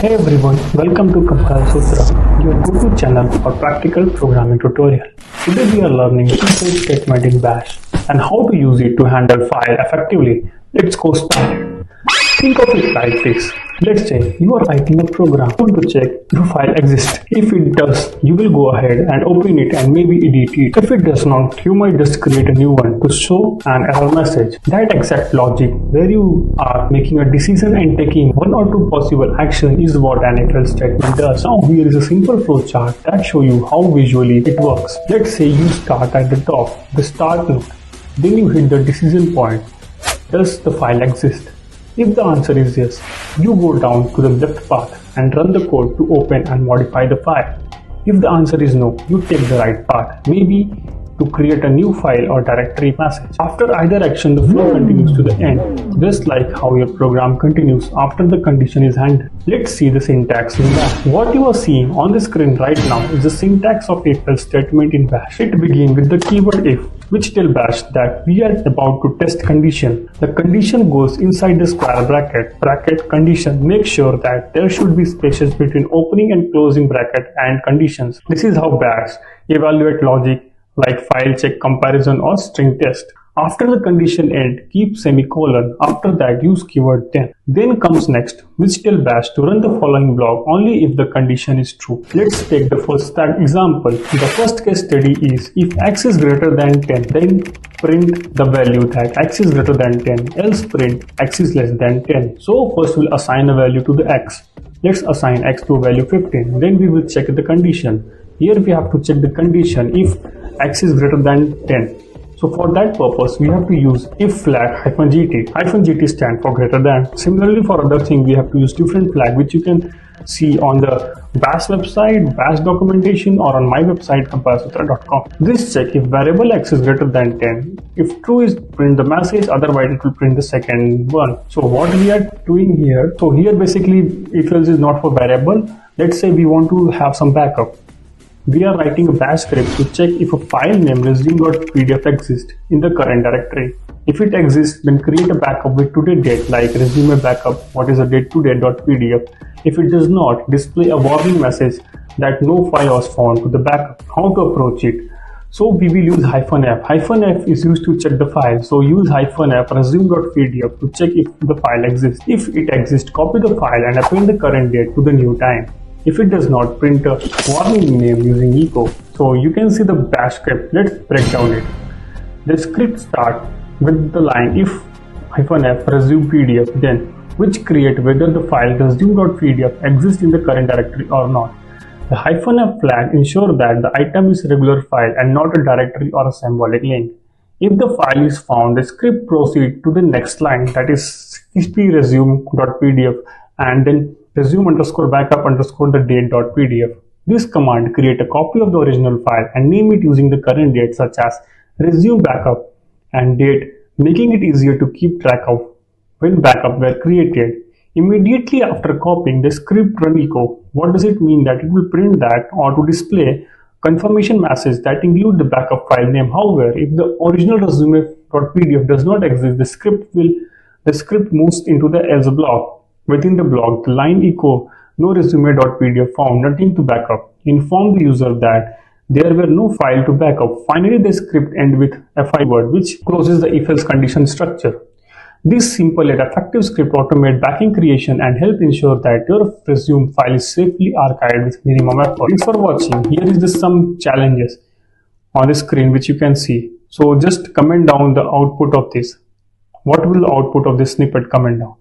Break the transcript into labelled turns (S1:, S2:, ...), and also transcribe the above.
S1: Hey everyone, welcome to CompilerSutra, your go-to channel for practical programming tutorial. Today we are learning if-else statement in Bash and how to use it to handle file effectively. Let's go start. Think of it like this. Let's say you are writing a program to check if a file exists. If it does, you will go ahead and open it and maybe edit it. If it does not, you might just create a new one to show an error message. That exact logic where you are making a decision and taking one or two possible action is what an if-else statement does. Now here is a simple flowchart that shows you how visually it works. Let's say you start at the top, the start node. Then you hit the decision point. Does the file exist? If the answer is yes, you go down to the left path and run the code to open and modify the file. If the answer is no, you take the right path, maybe to create a new file or directory message. After either action, the flow continues to the end, just like how your program continues after the condition is handled. Let's see the syntax in Bash. What you are seeing on the screen right now is the syntax of if-else statement in Bash. It begins with the keyword if, which tells Bash that we are about to test condition. The condition goes inside the square bracket condition. Make sure that there should be spaces between opening and closing bracket and conditions. This is how Bash evaluate logic like file check, comparison or string test. After the condition end, keep semicolon. After that, use keyword then. Then comes next, which tells Bash to run the following block only if the condition is true. Let's take the first example. The first case study is if x is greater than 10, then print the value that x is greater than 10, else print x is less than 10. So first we'll assign a value to the x. Let's assign x to a value 15. Then we will check the condition. Here we have to check the condition if x is greater than 10. So for that purpose, we have to use if flag -gt. -gt stand for greater than. Similarly, for other thing, we have to use different flag, which you can see on the Bash website, Bash documentation, or on my website, CompilerSutra.com. This check if variable x is greater than 10. If true is print the message, otherwise it will print the second one. So what we are doing here, so here basically if else is not for variable. Let's say we want to have some backup. We are writing a Bash script to check if a file named resume.pdf exists in the current directory. If it exists, then create a backup with today's date like resume backup, what is the date today.pdf. If it does not, display a warning message that no file was found to the backup. How to approach it? So we will use -f. -f is used to check the file. So use -f resume.pdf to check if the file exists. If it exists, copy the file and append the current date to the new time. If it does not, print a warning name using echo. So you can see the Bash script. Let's break down it. The script starts with the line if -f resume pdf, then which create whether the file resume.pdf exists in the current directory or not. The -f flag ensure that the item is a regular file and not a directory or a symbolic link. If the file is found, the script proceeds to the next line, that is history resume.pdf, and then resume_backup_the date.pdf. This command create a copy of the original file and name it using the current date such as resume backup and date, making it easier to keep track of when backup were created. Immediately after copying, the script run echo. What does it mean? That it will print that or to display confirmation message that include the backup file name. However, if the original resume.pdf does not exist, the script moves into the else block. Within the block, the line echo no resume.pdf found, nothing to backup. Inform the user that there were no file to backup. Finally, the script ends with a fi word, which closes the if-else condition structure. This simple yet effective script automates backing creation and help ensure that your resume file is safely archived with minimum effort. Thanks for watching. Here is some challenges on the screen which you can see. So just comment down the output of this. What will the output of this snippet comment down?